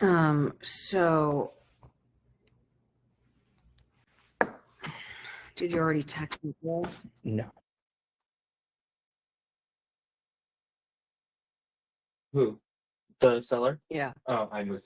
So did you already text Nicole? No. Who? The seller? Yeah. Oh, I was.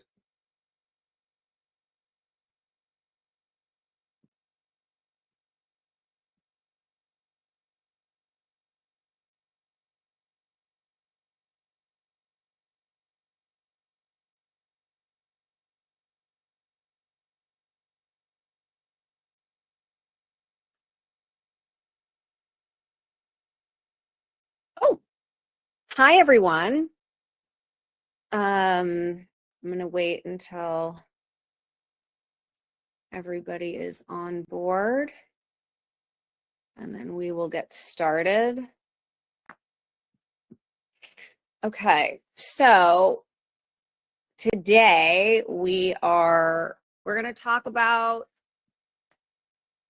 Oh, hi everyone. I'm gonna wait until everybody is on board, and then we will get started. Okay, so today we're gonna talk about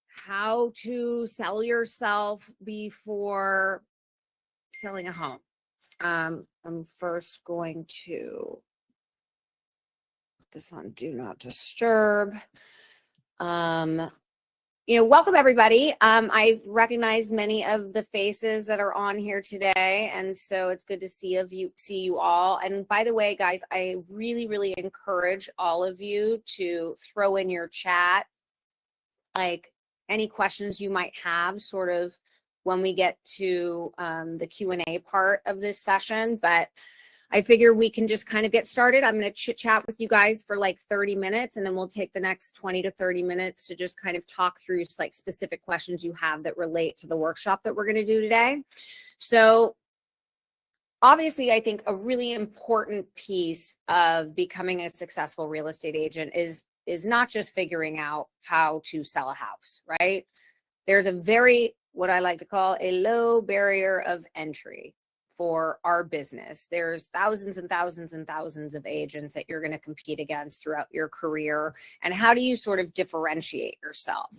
how to sell yourself before selling a home. I'm first going to put this on Do Not Disturb. Welcome everybody. I've recognized many of the faces that are on here today, and so it's good to see you all. And by the way, guys, I really, really encourage all of you to throw in your chat, like any questions you might have, sort of when we get to the Q&A part of this session. But I figure we can just kind of get started. I'm going to chit chat with you guys for like 30 minutes, and then we'll take the next 20 to 30 minutes to just kind of talk through like specific questions you have that relate to the workshop that we're going to do today. So obviously, I think a really important piece of becoming a successful real estate agent is not just figuring out how to sell a house, right? There's a very, what I like to call a low barrier of entry for our business. There's thousands and thousands and thousands of agents that you're going to compete against throughout your career. And how do you sort of differentiate yourself?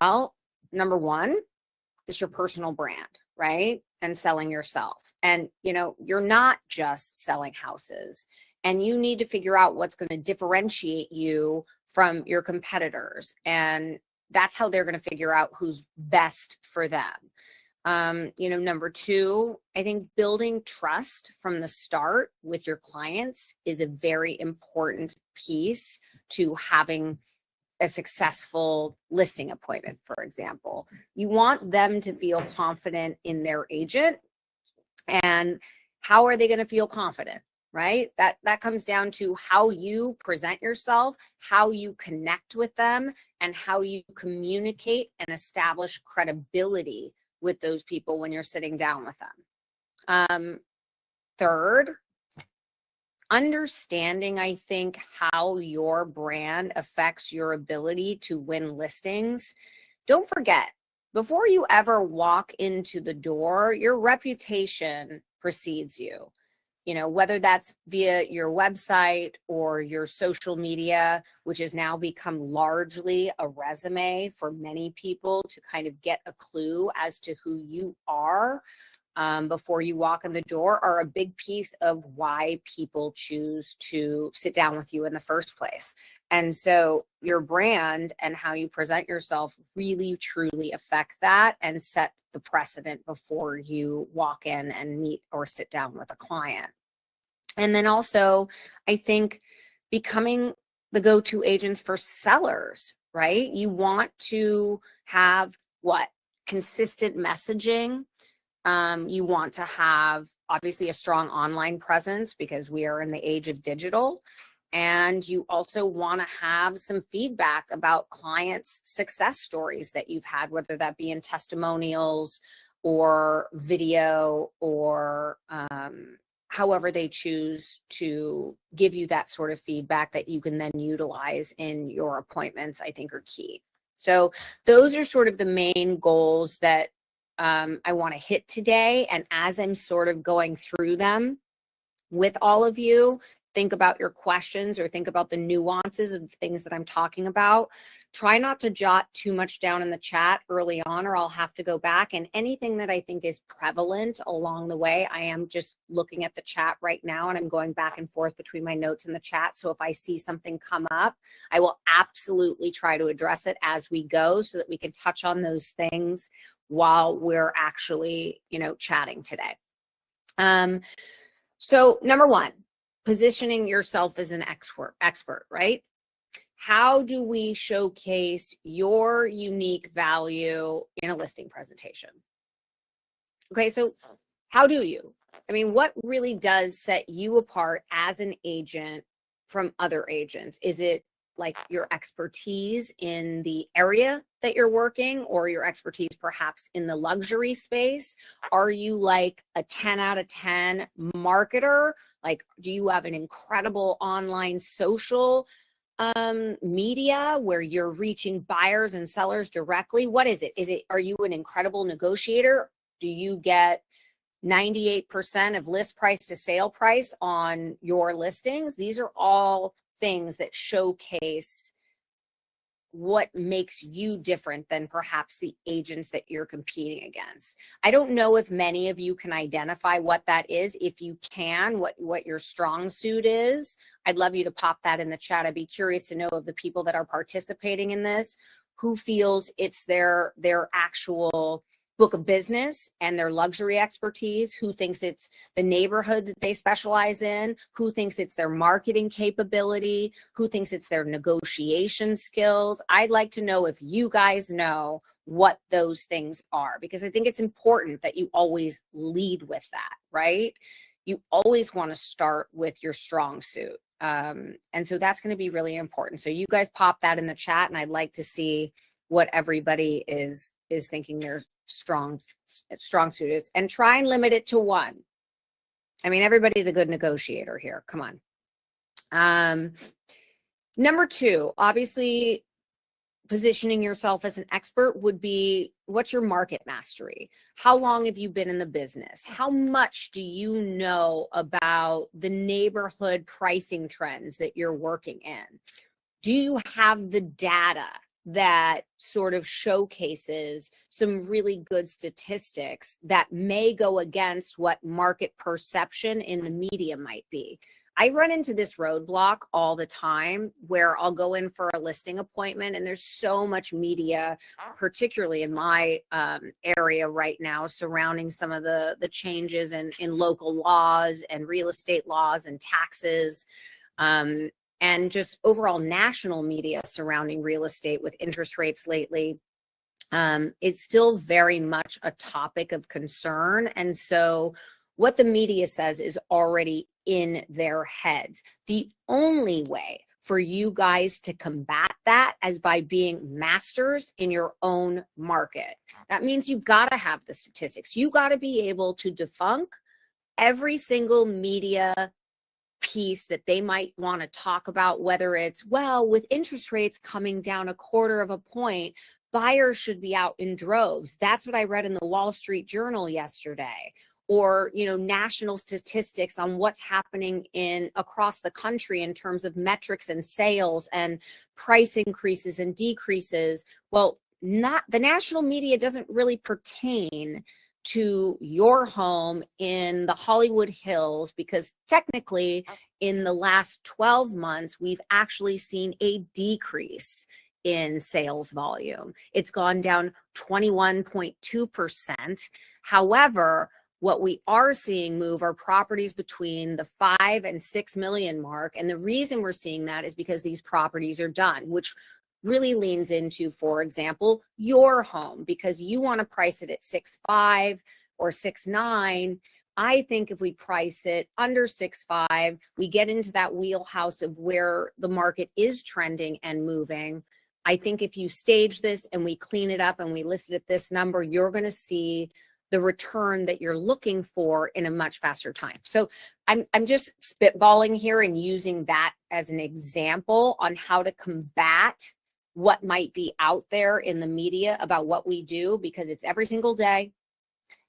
Well, number one is your personal brand, right? And selling yourself. And, you're not just selling houses, and you need to figure out what's going to differentiate you from your competitors. And that's how they're going to figure out who's best for them. Number two, I think building trust from the start with your clients is a very important piece to having a successful listing appointment, for example. You want them to feel confident in their agent. And how are they going to feel confident, right? That comes down to how you present yourself, how you connect with them, and how you communicate and establish credibility with those people when you're sitting down with them. Third, understanding, I think, how your brand affects your ability to win listings. Don't forget, before you ever walk into the door, your reputation precedes you. Whether that's via your website or your social media, which has now become largely a resume for many people to kind of get a clue as to who you are before you walk in the door, are a big piece of why people choose to sit down with you in the first place. And so your brand and how you present yourself really, truly affect that and set the precedent before you walk in and meet or sit down with a client. And then also, I think becoming the go-to agents for sellers, right? You want to have consistent messaging. You want to have obviously a strong online presence because we are in the age of digital. And you also want to have some feedback about clients' success stories that you've had, whether that be in testimonials or video or however they choose to give you that sort of feedback that you can then utilize in your appointments, I think are key. So those are sort of the main goals that I want to hit today. And as I'm sort of going through them with all of you, think about your questions or think about the nuances of things that I'm talking about. Try not to jot too much down in the chat early on, or I'll have to go back. And anything that I think is prevalent along the way, I am just looking at the chat right now and I'm going back and forth between my notes and the chat. So if I see something come up, I will absolutely try to address it as we go so that we can touch on those things while we're actually, chatting today. So number one, positioning yourself as an expert, right? How do we showcase your unique value in a listing presentation? Okay, so how do you? I mean, what really does set you apart as an agent from other agents? Is it like your expertise in the area that you're working, or your expertise perhaps in the luxury space? Are you like a 10 out of 10 marketer? Like, do you have an incredible online social media where you're reaching buyers and sellers directly? What is it? Are you an incredible negotiator? Do you get 98% of list price to sale price on your listings? These are all things that showcase what makes you different than perhaps the agents that you're competing against. I don't know if many of you can identify what that is. If you can, what your strong suit is, I'd love you to pop that in the chat. I'd be curious to know of the people that are participating in this, who feels it's their actual book of business and their luxury expertise, who thinks it's the neighborhood that they specialize in, who thinks it's their marketing capability, who thinks it's their negotiation skills. I'd like to know if you guys know what those things are, because I think it's important that you always lead with that, right? You always want to start with your strong suit. And so that's going to be really important. So you guys pop that in the chat, and I'd like to see what everybody is thinking their strong suit is, and try and limit it to one. I mean, everybody's a good negotiator here. Come on. Number two, obviously, positioning yourself as an expert would be, what's your market mastery? How long have you been in the business? How much do you know about the neighborhood pricing trends that you're working in? Do you have the data that sort of showcases some really good statistics that may go against what market perception in the media might be? I run into this roadblock all the time where I'll go in for a listing appointment, and there's so much media, particularly in my area right now, surrounding some of the changes in local laws and real estate laws and taxes. And just overall national media surrounding real estate with interest rates lately, is still very much a topic of concern. And so what the media says is already in their heads. The only way for you guys to combat that is by being masters in your own market. That means you've got to have the statistics. You got to be able to debunk every single media piece that they might want to talk about, whether it's, well, with interest rates coming down 1/4 of a point, buyers should be out in droves. That's what I read in the Wall Street Journal yesterday. Or, national statistics on what's happening across the country in terms of metrics and sales and price increases and decreases. Well, the national media doesn't really pertain to your home in the Hollywood Hills, because technically in the last 12 months, we've actually seen a decrease in sales volume. It's gone down 21.2%. However, what we are seeing move are properties between the 5 and 6 million mark. And the reason we're seeing that is because these properties are done, which really leans into, for example, your home, because you want to price it at 6.5 or 6.9. I think if we price it under 6.5, we get into that wheelhouse of where the market is trending and moving. I think if you stage this and we clean it up and we list it at this number, you're going to see the return that you're looking for in a much faster time. So I'm just spitballing here and using that as an example on how to combat what might be out there in the media about what we do, because it's every single day.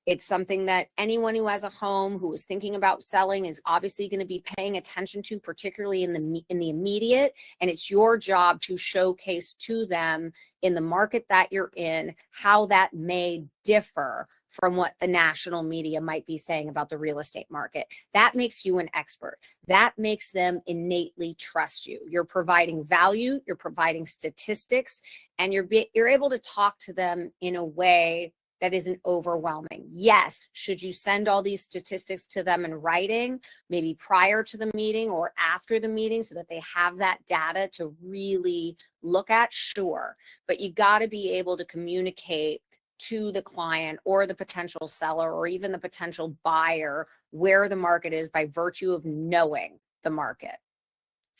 It's something that anyone who has a home who is thinking about selling is obviously going to be paying attention to, particularly in the immediate. And it's your job to showcase to them in the market that you're in how that may differ from what the national media might be saying about the real estate market. That makes you an expert. That makes them innately trust you. You're providing value, you're providing statistics, and you're able to talk to them in a way that isn't overwhelming. Yes, should you send all these statistics to them in writing, maybe prior to the meeting or after the meeting so that they have that data to really look at? Sure, but you got to be able to communicate to the client or the potential seller or even the potential buyer where the market is by virtue of knowing the market.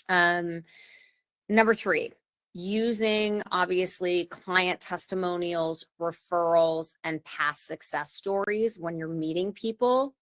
Number 3, using obviously client testimonials, referrals, and past success stories when you're meeting people.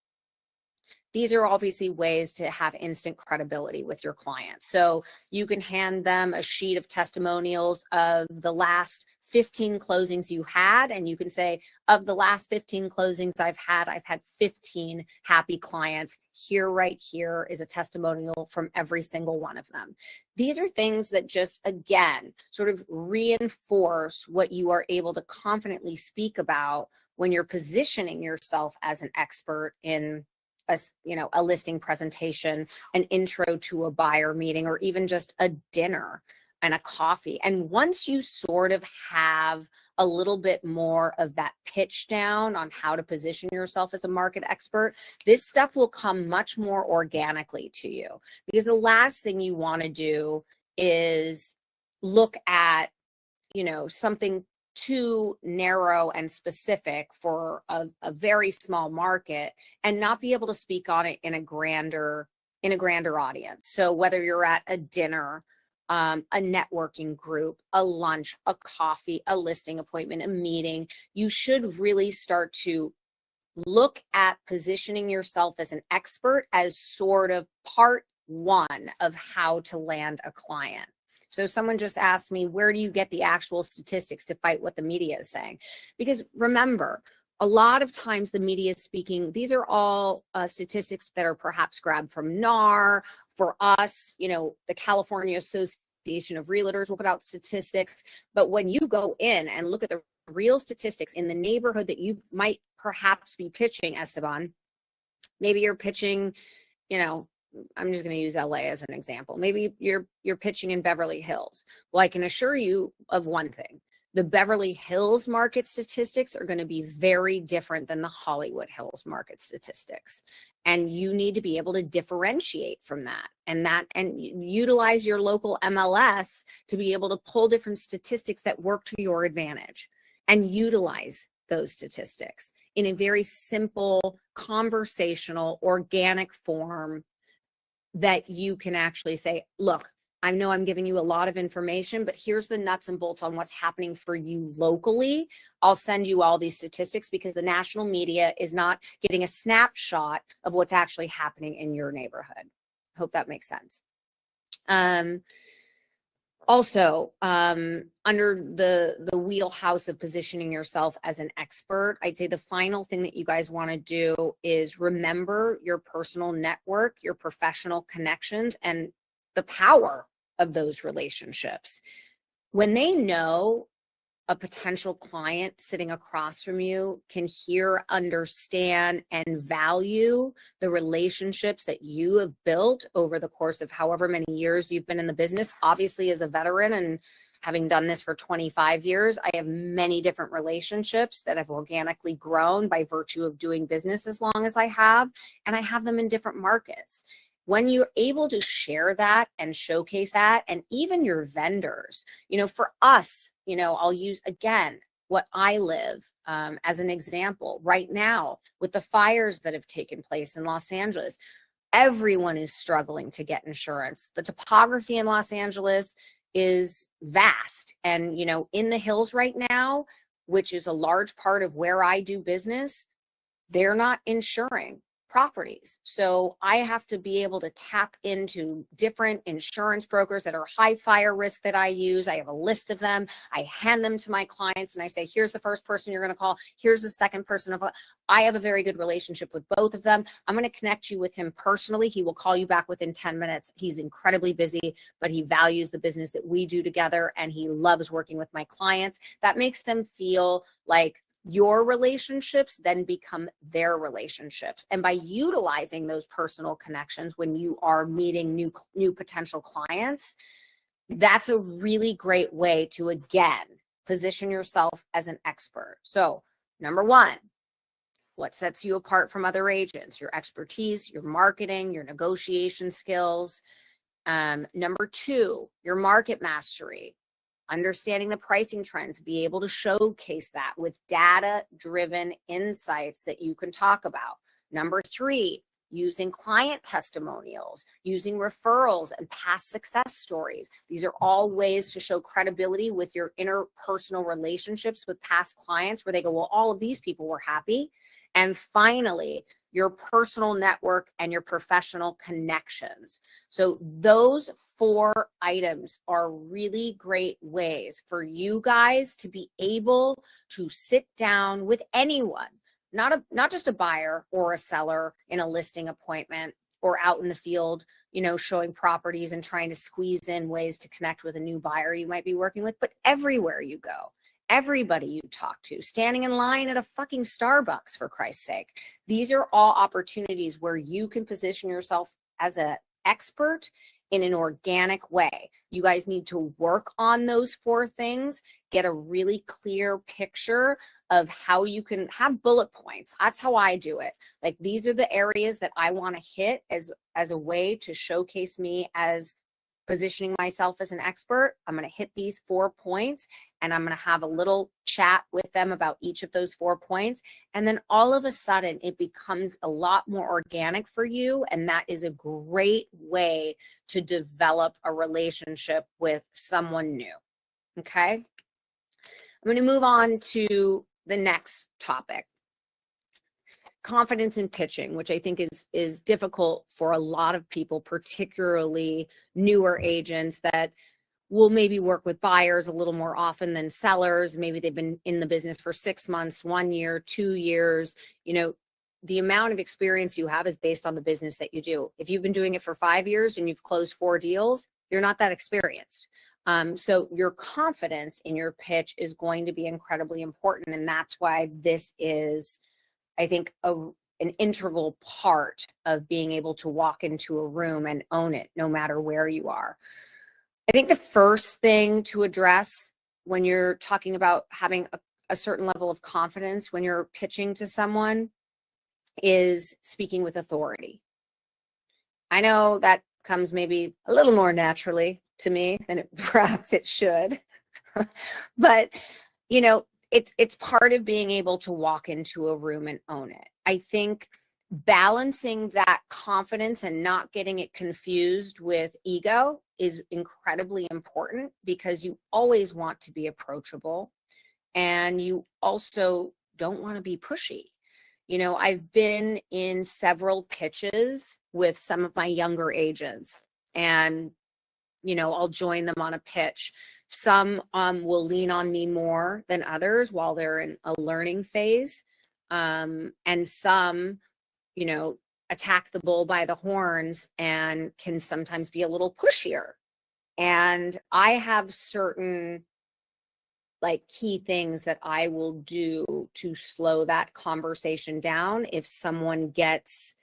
These are obviously ways to have instant credibility with your clients. So you can hand them a sheet of testimonials of the last 15 closings you had, and you can say, of the last 15 closings I've had 15 happy clients. Here, right here is a testimonial from every single one of them. These are things that just, again, sort of reinforce what you are able to confidently speak about when you're positioning yourself as an expert in a listing presentation, an intro to a buyer meeting, or even just a dinner and a coffee. And once you sort of have a little bit more of that pitch down on how to position yourself as a market expert, this stuff will come much more organically to you. Because the last thing you want to do is look at, something too narrow and specific for a very small market and not be able to speak on it in a grander audience. So whether you're at a dinner, a networking group, a lunch, a coffee, a listing appointment, a meeting, you should really start to look at positioning yourself as an expert as sort of part 1 of how to land a client. So someone just asked me, where do you get the actual statistics to fight what the media is saying? Because remember, a lot of times the media is speaking, these are all statistics that are perhaps grabbed from NAR. For us, the California Association of Realtors will put out statistics. But when you go in and look at the real statistics in the neighborhood that you might perhaps be pitching, Esteban, maybe you're pitching, I'm just going to use LA as an example. Maybe you're pitching in Beverly Hills. Well, I can assure you of one thing. The Beverly Hills market statistics are going to be very different than the Hollywood Hills market statistics. And you need to be able to differentiate from that and utilize your local MLS to be able to pull different statistics that work to your advantage and utilize those statistics in a very simple, conversational, organic form that you can actually say, look, I know I'm giving you a lot of information, but here's the nuts and bolts on what's happening for you locally. I'll send you all these statistics because the national media is not getting a snapshot of what's actually happening in your neighborhood. Hope that makes sense. Also, under the wheelhouse of positioning yourself as an expert, I'd say the final thing that you guys want to do is remember your personal network, your professional connections, and the power of those relationships. When they know a potential client sitting across from you can hear, understand, and value the relationships that you have built over the course of however many years you've been in the business. Obviously, as a veteran and having done this for 25 years, I have many different relationships that have organically grown by virtue of doing business as long as I have, and I have them in different markets. When you're able to share that and showcase that, and even your vendors, for us, I'll use again what I live as an example right now with the fires that have taken place in Los Angeles. Everyone is struggling to get insurance. The topography in Los Angeles is vast. And, in the hills right now, which is a large part of where I do business, they're not insuring properties. So I have to be able to tap into different insurance brokers that are high fire risk that I use. I have a list of them. I hand them to my clients and I say, here's the first person you're going to call. Here's the second person. I have a very good relationship with both of them. I'm going to connect you with him personally. He will call you back within 10 minutes. He's incredibly busy, but he values the business that we do together and he loves working with my clients. That makes them feel like your relationships then become their relationships. And by utilizing those personal connections when you are meeting new potential clients, that's a really great way to, again, position yourself as an expert. So number one, what sets you apart from other agents? Your expertise, your marketing, your negotiation skills. Number two, your market mastery. Understanding the pricing trends, be able to showcase that with data-driven insights that you can talk about. Number three, using client testimonials, using referrals and past success stories. These are all ways to show credibility with your interpersonal relationships with past clients where they go, well, all of these people were happy. And finally, your personal network and your professional connections. So those 4 items are really great ways for you guys to be able to sit down with anyone, not just a buyer or a seller in a listing appointment or out in the field, showing properties and trying to squeeze in ways to connect with a new buyer you might be working with, but everywhere you go. Everybody you talk to, standing in line at a fucking Starbucks, for Christ's sake. These are all opportunities where you can position yourself as an expert in an organic way. You guys need to work on those 4 things, get a really clear picture of how you can have bullet points. That's how I do it. Like, these are the areas that I want to hit as a way to showcase me as positioning myself as an expert. I'm going to hit these 4 points and I'm going to have a little chat with them about each of those 4 points. And then all of a sudden it becomes a lot more organic for you. And that is a great way to develop a relationship with someone new. Okay. I'm going to move on to the next topic. Confidence in pitching, which I think is difficult for a lot of people, particularly newer agents that will maybe work with buyers a little more often than sellers. Maybe they've been in the business for 6 months, 1 year, 2 years. The amount of experience you have is based on the business that you do. If you've been doing it for 5 years and you've closed 4 deals, you're not that experienced. So your confidence in your pitch is going to be incredibly important. And that's why this is, I think, an integral part of being able to walk into a room and own it, no matter where you are. I think the first thing to address when you're talking about having a certain level of confidence when you're pitching to someone is speaking with authority. I know that comes maybe a little more naturally to me than perhaps it should, but it's part of being able to walk into a room and own it. I think balancing that confidence and not getting it confused with ego is incredibly important, because you always want to be approachable and you also don't want to be pushy. I've been in several pitches with some of my younger agents and, I'll join them on a pitch. Some will lean on me more than others while they're in a learning phase. And some, attack the bull by the horns and can sometimes be a little pushier. And I have certain key things that I will do to slow that conversation down if someone gets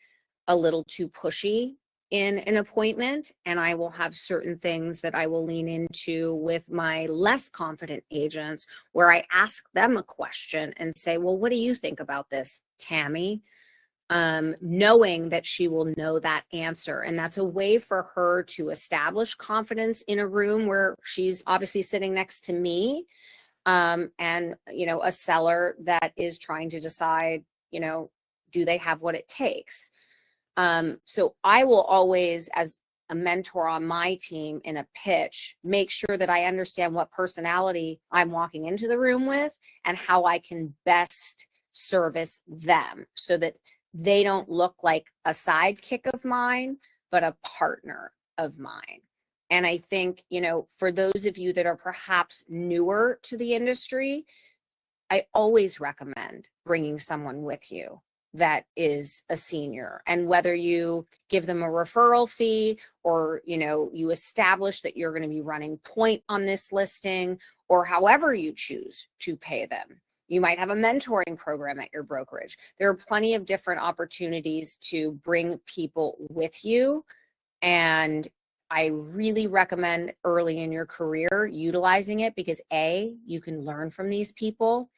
a little too pushy in an appointment. And I will have certain things that I will lean into with my less confident agents where I ask them a question and say, well, what do you think about this, Tammy? Knowing that she will know that answer. And that's a way for her to establish confidence in a room where she's obviously sitting next to me, and, a seller that is trying to decide, do they have what it takes? So I will always, as a mentor on my team in a pitch, make sure that I understand what personality I'm walking into the room with and how I can best service them so that they don't look like a sidekick of mine, but a partner of mine. And I think, you know, for those of you that are perhaps newer to the industry, I always recommend bringing someone with you that is a senior. And whether you give them a referral fee, or, you know, you establish that you're going to be running point on this listing, or however you choose to pay them. You might have a mentoring program at your brokerage. There are plenty of different opportunities to bring people with you. And I really recommend early in your career utilizing it, because A, you can learn from these people,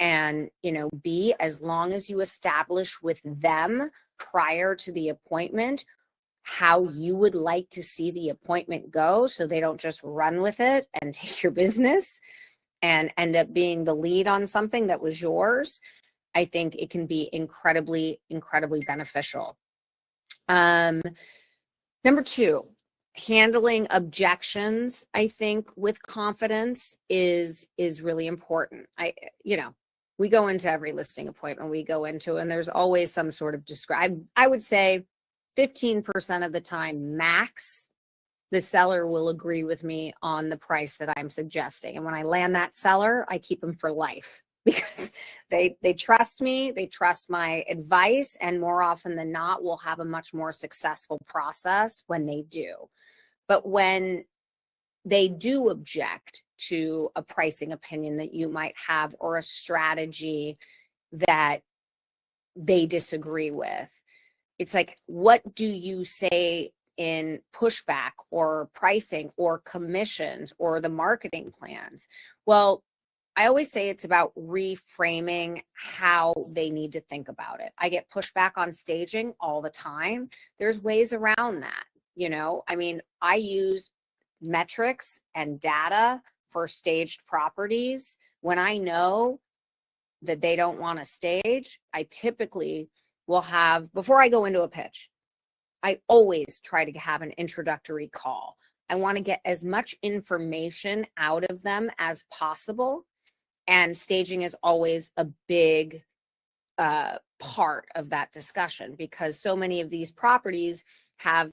and, you know, B, as long as you establish with them prior to the appointment how you would like to see the appointment go, so they don't just run with it and take your business and end up being the lead on something that was yours, I think it can be incredibly, incredibly beneficial. Number two, handling objections, I think, with confidence is really important. We go into every listing appointment we go into, and there's always some sort of I would say 15% of the time max, the seller will agree with me on the price that I'm suggesting. And when I land that seller, I keep them for life, because they trust me, they trust my advice, and more often than not, we'll have a much more successful process when they do. But when they do object to a pricing opinion that you might have, or a strategy that they disagree with, it's like, what do you say in pushback, or pricing, or commissions, or the marketing plans? Well, I always say it's about reframing how they need to think about it. I get pushback on staging all the time. There's ways around that. You know, I mean, I use metrics and data for staged properties. When I know that they don't want to stage, I typically will have, before I go into a pitch, I always try to have an introductory call. I want to get as much information out of them as possible. And staging is always a big part of that discussion, because so many of these properties have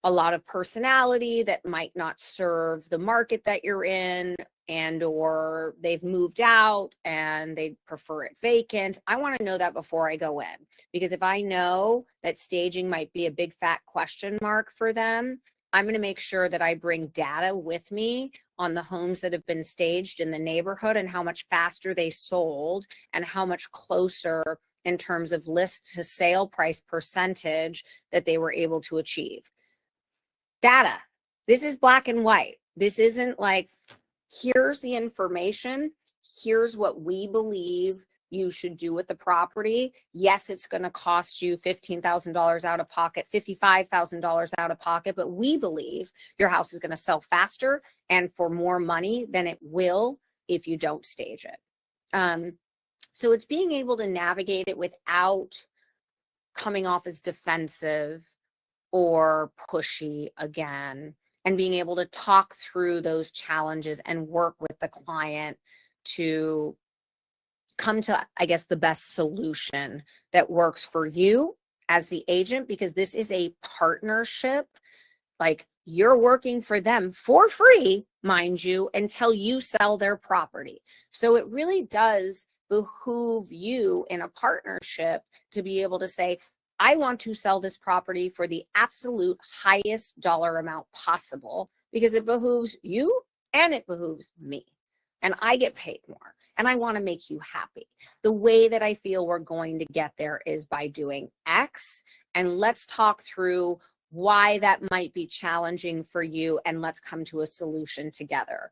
a lot of personality that might not serve the market that you're in, and or they've moved out and they prefer it vacant. I want to know that before I go in, because if I know that staging might be a big fat question mark for them, I'm going to make sure that I bring data with me on the homes that have been staged in the neighborhood, and how much faster they sold, and how much closer in terms of list to sale price percentage that they were able to achieve. Data. This is black and white. This isn't like, here's the information, here's what we believe you should do with the property. Yes, it's going to cost you $15,000 out of pocket, $55,000 out of pocket, but we believe your house is going to sell faster and for more money than it will if you don't stage it. So it's being able to navigate it without coming off as defensive or pushy again, and being able to talk through those challenges and work with the client to come to, I guess, the best solution that works for you as the agent, because this is a partnership. Like, you're working for them for free, mind you, until you sell their property. So it really does behoove you in a partnership to be able to say, I want to sell this property for the absolute highest dollar amount possible, because it behooves you and it behooves me. And I get paid more, and I want to make you happy. The way that I feel we're going to get there is by doing X, and let's talk through why that might be challenging for you, and let's come to a solution together.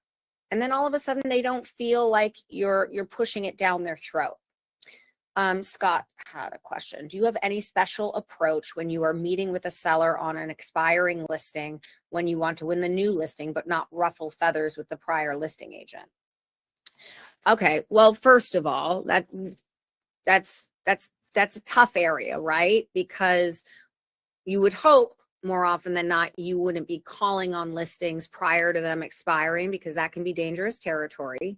And then all of a sudden they don't feel like you're pushing it down their throat. Scott had a question. Do you have any special approach when you are meeting with a seller on an expiring listing, when you want to win the new listing but not ruffle feathers with the prior listing agent? Okay, well, first of all, that's a tough area, right? Because you would hope more often than not you wouldn't be calling on listings prior to them expiring, because that can be dangerous territory.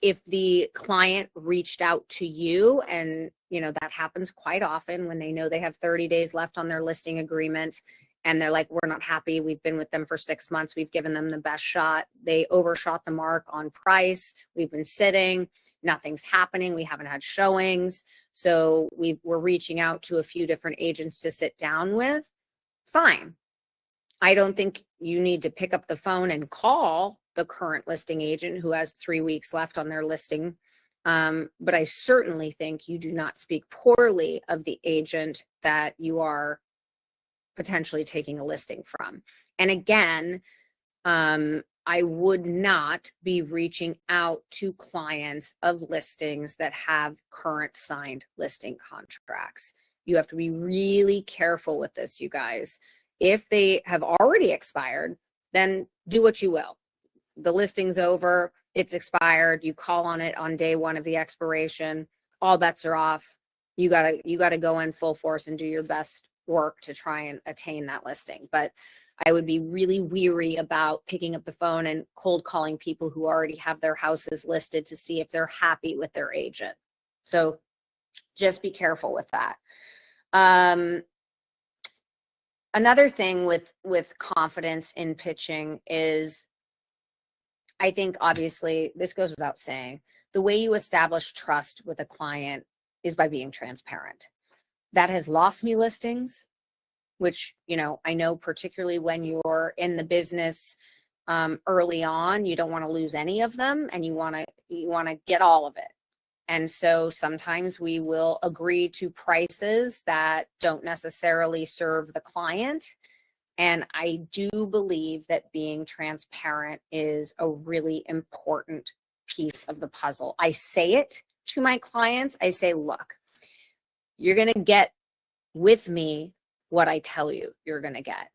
If the client reached out to you, and that happens quite often when they know they have 30 days left on their listing agreement, and they're like, we're not happy, we've been with them for 6 months, we've given them the best shot, they overshot the mark on price, we've been sitting, nothing's happening, we haven't had showings, so we're reaching out to a few different agents to sit down with. Fine. I don't think you need to pick up the phone and call the current listing agent who has 3 weeks left on their listing. But I certainly think you do not speak poorly of the agent that you are potentially taking a listing from. And again, I would not be reaching out to clients of listings that have current signed listing contracts. You have to be really careful with this, you guys. If they have already expired, then do what you will. The listing's over, it's expired, you call on it on day one of the expiration, all bets are off. You gotta go in full force and do your best work to try and attain that listing. But I would be really weary about picking up the phone and cold calling people who already have their houses listed to see if they're happy with their agent. So just be careful with that. Another thing with confidence in pitching is, I think obviously this goes without saying, the way you establish trust with a client is by being transparent. That has lost me listings, which, I know particularly when you're in the business early on, you don't want to lose any of them, and you want to get all of it. And so sometimes we will agree to prices that don't necessarily serve the client. And I do believe that being transparent is a really important piece of the puzzle. I say it to my clients. I say, look, you're going to get with me what I tell you you're going to get.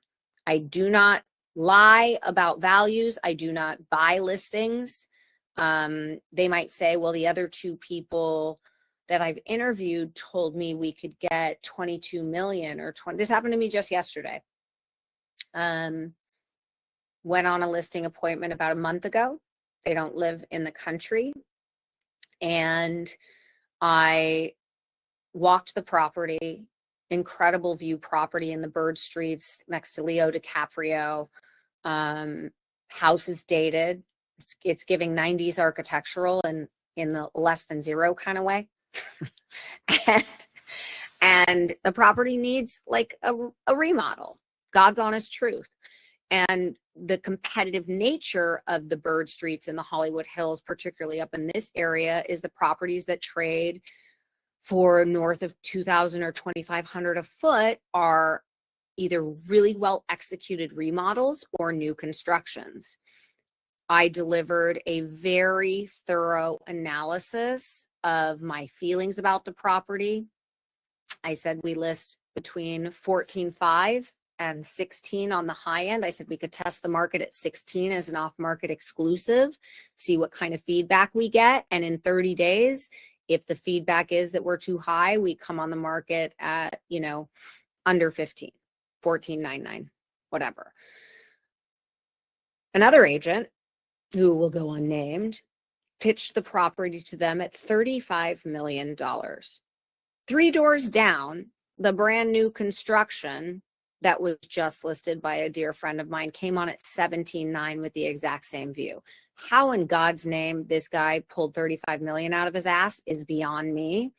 I do not lie about values. I do not buy listings. They might say, well, the other 2 people that I've interviewed told me we could get 22 million or 20. This happened to me just yesterday. Went on a listing appointment about a month ago. They don't live in the country. And I walked the property, incredible view property in the Bird Streets next to Leo DiCaprio. House is dated. It's giving 90s architectural and in the less than zero kind of way. and the property needs like a remodel. God's honest truth. And the competitive nature of the Bird Streets in the Hollywood Hills, particularly up in this area, is the properties that trade for north of 2,000 or 2,500 a foot are either really well executed remodels or new constructions. I delivered a very thorough analysis of my feelings about the property. I said we list between 14.5 and 16 on the high end. I said we could test the market at 16 as an off-market exclusive, see what kind of feedback we get. And in 30 days, if the feedback is that we're too high, we come on the market at, under 15, 14.99, whatever. Another agent, who will go unnamed, pitched the property to them at $35 million. 3 doors down, the brand new construction that was just listed by a dear friend of mine came on at 17.9 with the exact same view. How in God's name this guy pulled 35 million out of his ass is beyond me.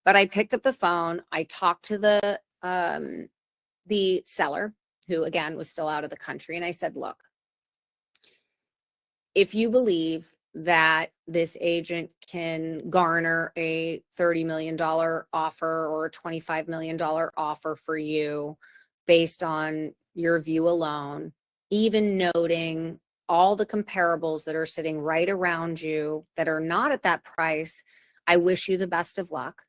But I picked up the phone. I talked to the seller, who again was still out of the country, and I said, look, if you believe that this agent can garner a $30 million offer or a $25 million offer for you based on your view alone, even noting all the comparables that are sitting right around you that are not at that price, I wish you the best of luck.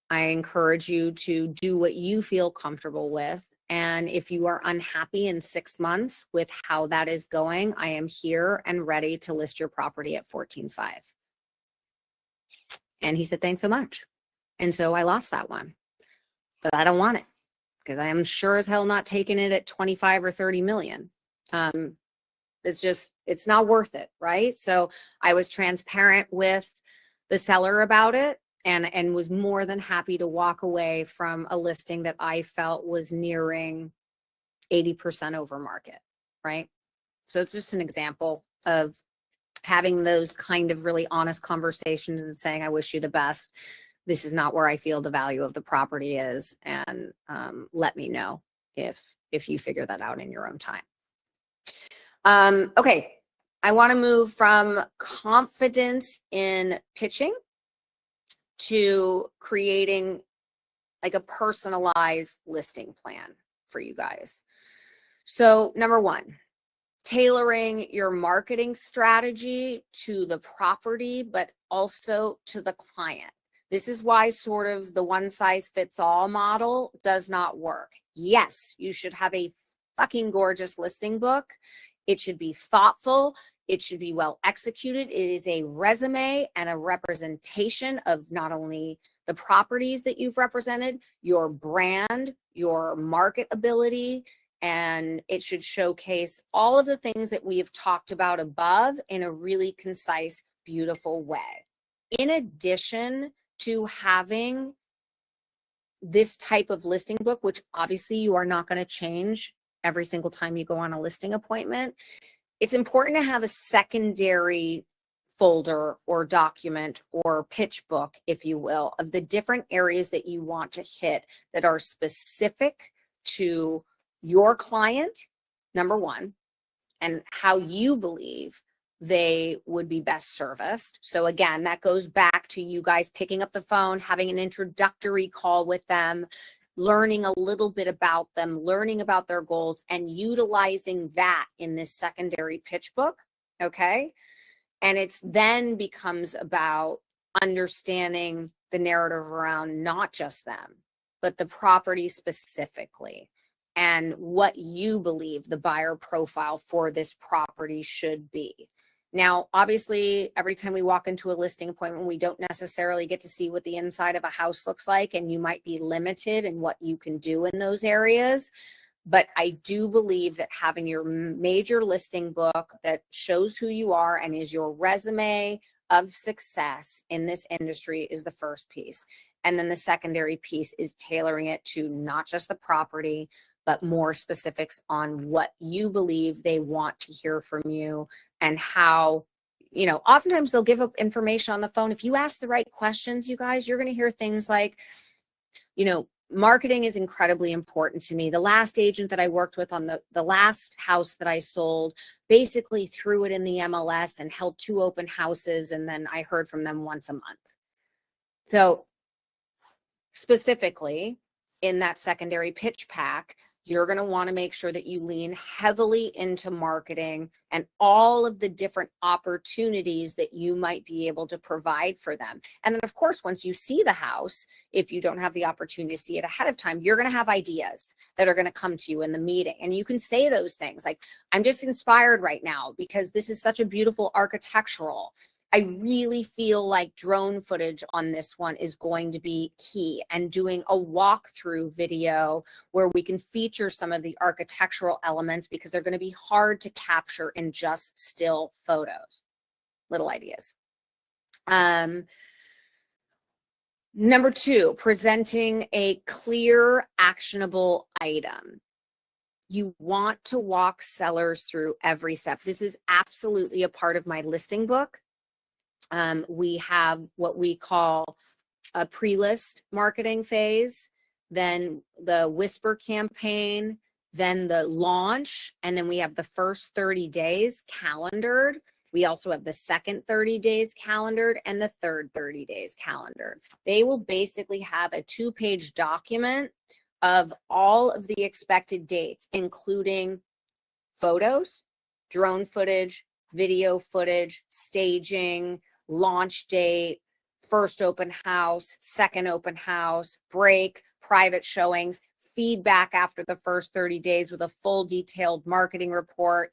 I encourage you to do what you feel comfortable with. And if you are unhappy in 6 months with how that is going, I am here and ready to list your property at 14.5. And he said, thanks so much. And so I lost that one, but I don't want it because I am sure as hell not taking it at 25 or 30 million. it's not worth it, right? So I was transparent with the seller about it and was more than happy to walk away from a listing that I felt was nearing 80% over market, right? So it's just an example of having those kind of really honest conversations and saying, I wish you the best. This is not where I feel the value of the property is. And let me know if you figure that out in your own time. Okay, I want to move from confidence in pitching to creating like a personalized listing plan for you guys. So number one, tailoring your marketing strategy to the property, but also to the client. This is why sort of the one size fits all model does not work. Yes, you should have a fucking gorgeous listing book. It should be thoughtful. It should be well executed. It is a resume and a representation of not only the properties that you've represented, your brand, your market ability, and it should showcase all of the things that we have talked about above in a really concise, beautiful way. In addition to having this type of listing book, which obviously you are not going to change every single time you go on a listing appointment, it's important to have a secondary folder or document or pitch book, if you will, of the different areas that you want to hit that are specific to your client, number one, and how you believe they would be best serviced. So again, that goes back to you guys picking up the phone, having an introductory call with them, learning a little bit about them, learning about their goals, and utilizing that in this secondary pitch book, okay? And it's then becomes about understanding the narrative around not just them, but the property specifically and what you believe the buyer profile for this property should be. Now, obviously, every time we walk into a listing appointment, we don't necessarily get to see what the inside of a house looks like, and you might be limited in what you can do in those areas. But I do believe that having your major listing book that shows who you are and is your resume of success in this industry is the first piece. And then the secondary piece is tailoring it to not just the property, but more specifics on what you believe they want to hear from you and how, you know, oftentimes they'll give up information on the phone. If you ask the right questions, you guys, you're going to hear things like, you know, marketing is incredibly important to me. The last agent that I worked with on the last house that I sold basically threw it in the MLS and held 2 open houses, and then I heard from them once a month. So specifically in that secondary pitch pack, you're going to want to make sure that you lean heavily into marketing and all of the different opportunities that you might be able to provide for them. And then, of course, once you see the house, if you don't have the opportunity to see it ahead of time, you're going to have ideas that are going to come to you in the meeting. And you can say those things like, I'm just inspired right now because this is such a beautiful architectural. I really feel like drone footage on this one is going to be key, and doing a walkthrough video where we can feature some of the architectural elements because they're going to be hard to capture in just still photos. Little ideas. Number 2, presenting a clear, actionable item. You want to walk sellers through every step. This is absolutely a part of my listing book. We have what we call a pre-list marketing phase, then the whisper campaign, then the launch, and then we have the first 30 days calendared. We also have the second 30 days calendared and the third 30 days calendared. They will basically have a 2-page document of all of the expected dates, including photos, drone footage, video footage, staging, launch date, first open house, second open house, break, private showings, feedback after the first 30 days with a full detailed marketing report.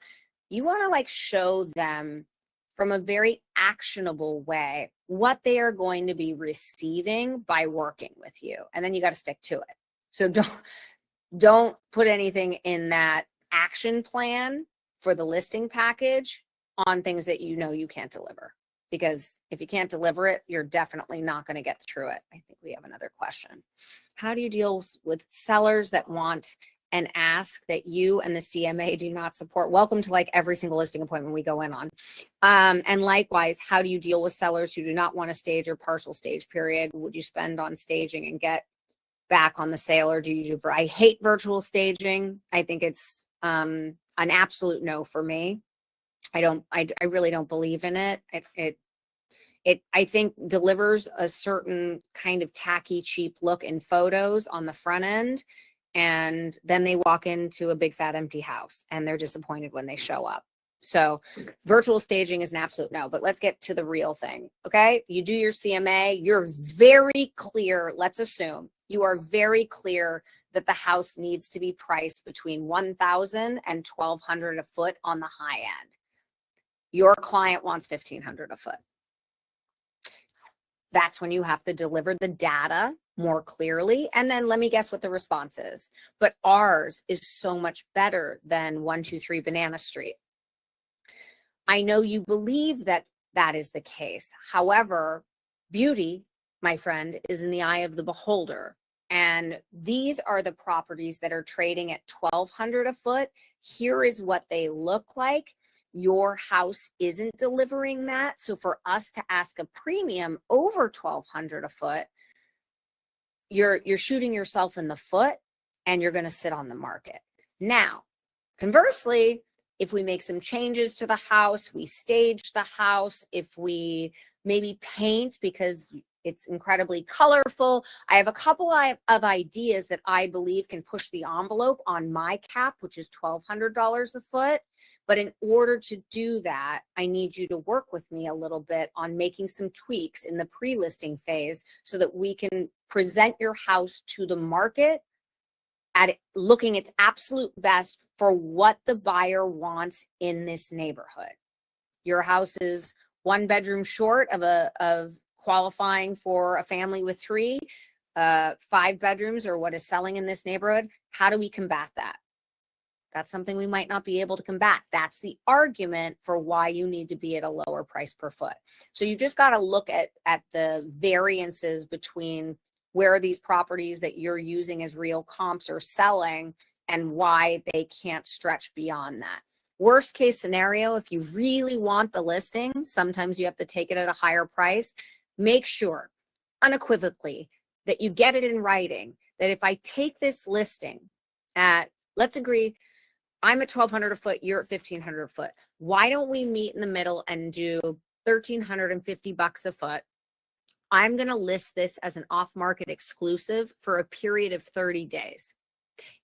You want to like show them from a very actionable way what they are going to be receiving by working with you. And then you got to stick to it. So don't put anything in that action plan for the listing package on things that you know you can't deliver. Because if you can't deliver it, you're definitely not going to get through it. I think we have another question. How do you deal with sellers that want and ask that you and the CMA do not support? Welcome to like every single listing appointment we go in on. And likewise, how do you deal with sellers who do not want a stage or partial stage period? Would you spend on staging and get back on the sale, or do you do? I hate virtual staging. I think it's an absolute no for me. I really don't believe in it. It I think delivers a certain kind of tacky, cheap look in photos on the front end, and then they walk into a big fat empty house and they're disappointed when they show up. So virtual staging is an absolute no, but let's get to the real thing. Okay, you do your CMA, you're very clear. Let's assume you are very clear that the house needs to be priced between $1,000 and $1,200 a foot on the high end. Your client wants $1,500 a foot. That's when you have to deliver the data more clearly. And then let me guess what the response is. But ours is so much better than 123 Banana Street. I know you believe that that is the case. However, beauty, my friend, is in the eye of the beholder. And these are the properties that are trading at $1,200 a foot. Here is what they look like. Your house isn't delivering that. So for us to ask a premium over $1,200 a foot, you're shooting yourself in the foot and you're going to sit on the market. Now, conversely, if we make some changes to the house, we stage the house, if we maybe paint because it's incredibly colorful. I have a couple of ideas that I believe can push the envelope on my cap, which is $1,200 a foot. But in order to do that, I need you to work with me a little bit on making some tweaks in the pre-listing phase so that we can present your house to the market at looking its absolute best for what the buyer wants in this neighborhood. Your house is 1 bedroom short of qualifying for a family with 3, 5 bedrooms or what is selling in this neighborhood. How do we combat that? That's something we might not be able to combat. That's the argument for why you need to be at a lower price per foot. So you just got to look at the variances between where these properties that you're using as real comps are selling and why they can't stretch beyond that. Worst case scenario, if you really want the listing, sometimes you have to take it at a higher price. Make sure unequivocally that you get it in writing that if I take this listing at, let's agree, I'm at $1,200 a foot, you're at $1,500 a foot. Why don't we meet in the middle and do $1,350 a foot? I'm going to list this as an off-market exclusive for a period of 30 days.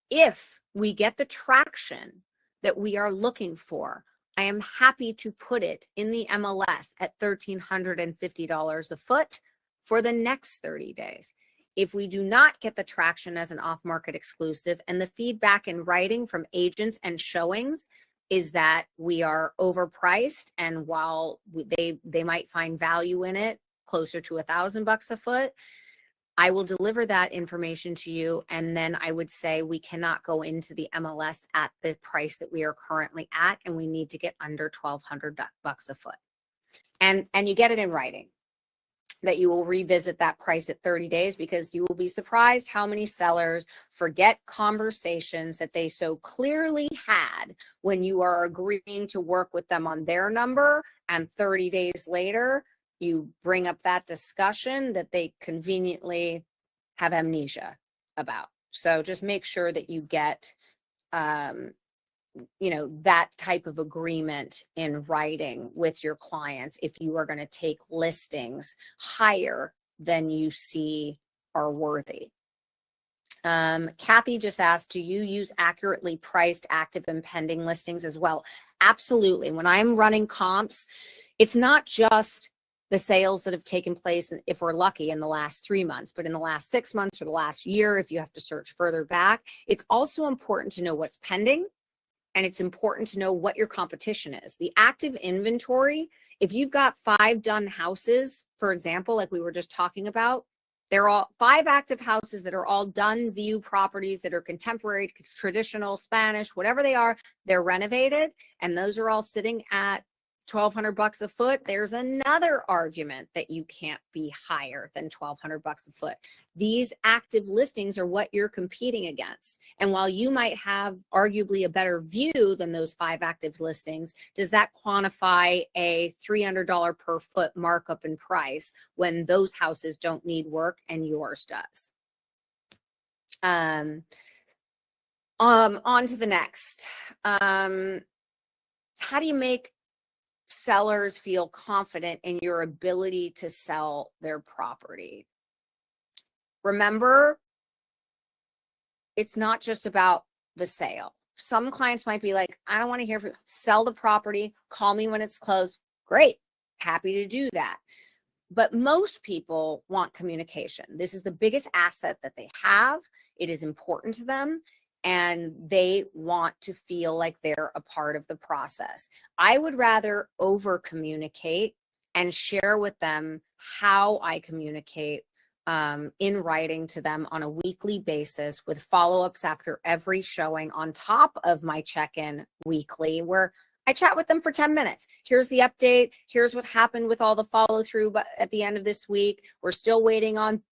If we get the traction that we are looking for, I am happy to put it in the MLS at $1,350 a foot for the next 30 days. If we do not get the traction as an off-market exclusive and the feedback in writing from agents and showings is that we are overpriced, and while they might find value in it closer to $1,000 a foot, I will deliver that information to you, and then I would say we cannot go into the MLS at the price that we are currently at, and we need to get under $1,200 a foot. And you get it in writing that you will revisit that price at 30 days, because you will be surprised how many sellers forget conversations that they so clearly had when you are agreeing to work with them on their number, and 30 days later, you bring up that discussion that they conveniently have amnesia about. So just make sure that you get, that type of agreement in writing with your clients if you are going to take listings higher than you see are worthy. Kathy just asked, do you use accurately priced active and pending listings as well? Absolutely. When I'm running comps, it's not just the sales that have taken place, if we're lucky, in the last 3 months, but in the last 6 months or the last year, if you have to search further back. It's also important to know what's pending, and it's important to know what your competition is. The active inventory, if you've got 5 done houses, for example, like we were just talking about, They're all 5 active houses that are all done view properties that are contemporary, traditional, Spanish, whatever they are. They're renovated, and those are all sitting at $1,200 a foot. There's another argument that you can't be higher than $1,200 a foot. These active listings are what you're competing against. And while you might have arguably a better view than those 5 active listings, does that quantify a $300 per foot markup in price when those houses don't need work and yours does? On to the next. How do you make sellers feel confident in your ability to sell their property? Remember, it's not just about the sale. Some clients might be like, I don't want to hear from you. Sell the property, call me when it's closed. Great, happy to do that. But most people want communication. This is the biggest asset that they have. It is important to them, and they want to feel like they're a part of the process. I would rather over communicate and share with them how I communicate in writing to them on a weekly basis with follow-ups after every showing on top of my check-in weekly, where I chat with them for 10 minutes. Here's the update. Here's what happened with all the follow through at the end of this week. We're still waiting on,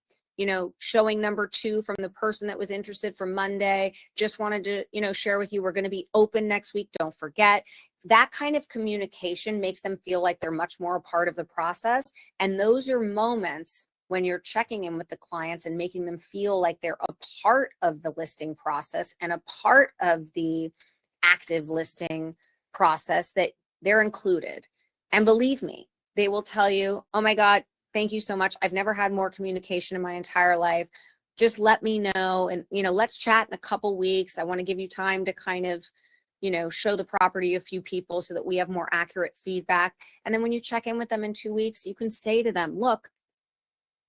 showing number 2 from the person that was interested from Monday. Just wanted to, share with you, we're going to be open next week. Don't forget. That kind of communication makes them feel like they're much more a part of the process. And those are moments when you're checking in with the clients and making them feel like they're a part of the listing process and a part of the active listing process, that they're included. And believe me, they will tell you, oh my God, thank you so much. I've never had more communication in my entire life. Just let me know. And, let's chat in a couple weeks. I want to give you time to kind of, show the property to a few people so that we have more accurate feedback. And then when you check in with them in 2 weeks, you can say to them, look,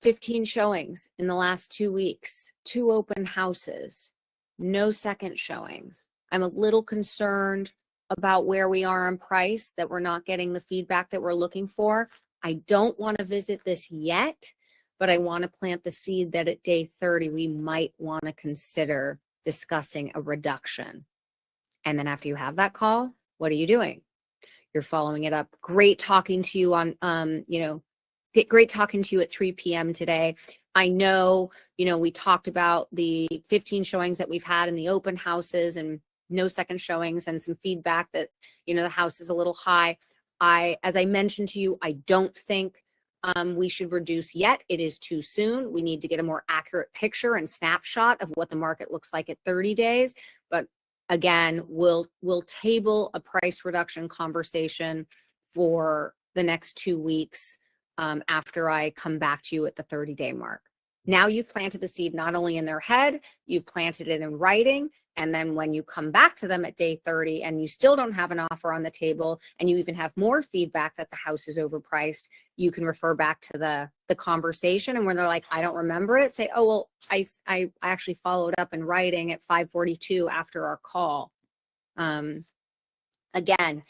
15 showings in the last 2 weeks, 2 open houses, no second showings. I'm a little concerned about where we are on price, that we're not getting the feedback that we're looking for. I don't want to visit this yet, but I want to plant the seed that at day 30, we might want to consider discussing a reduction. And then after you have that call, what are you doing? You're following it up. Great talking to you on, great talking to you at 3 p.m. today. I know, we talked about the 15 showings that we've had in the open houses and no second showings, and some feedback that, the house is a little high. As I mentioned to you, I don't think we should reduce yet. It is too soon. We need to get a more accurate picture and snapshot of what the market looks like at 30 days. But again, we'll table a price reduction conversation for the next 2 weeks after I come back to you at the 30-day mark. Now you've planted the seed not only in their head, you've planted it in writing. And then when you come back to them at day 30 and you still don't have an offer on the table, and you even have more feedback that the house is overpriced, you can refer back to the conversation. And when they're like, I don't remember it, say, oh, well, I actually followed up in writing at 5:42 after our call. Again,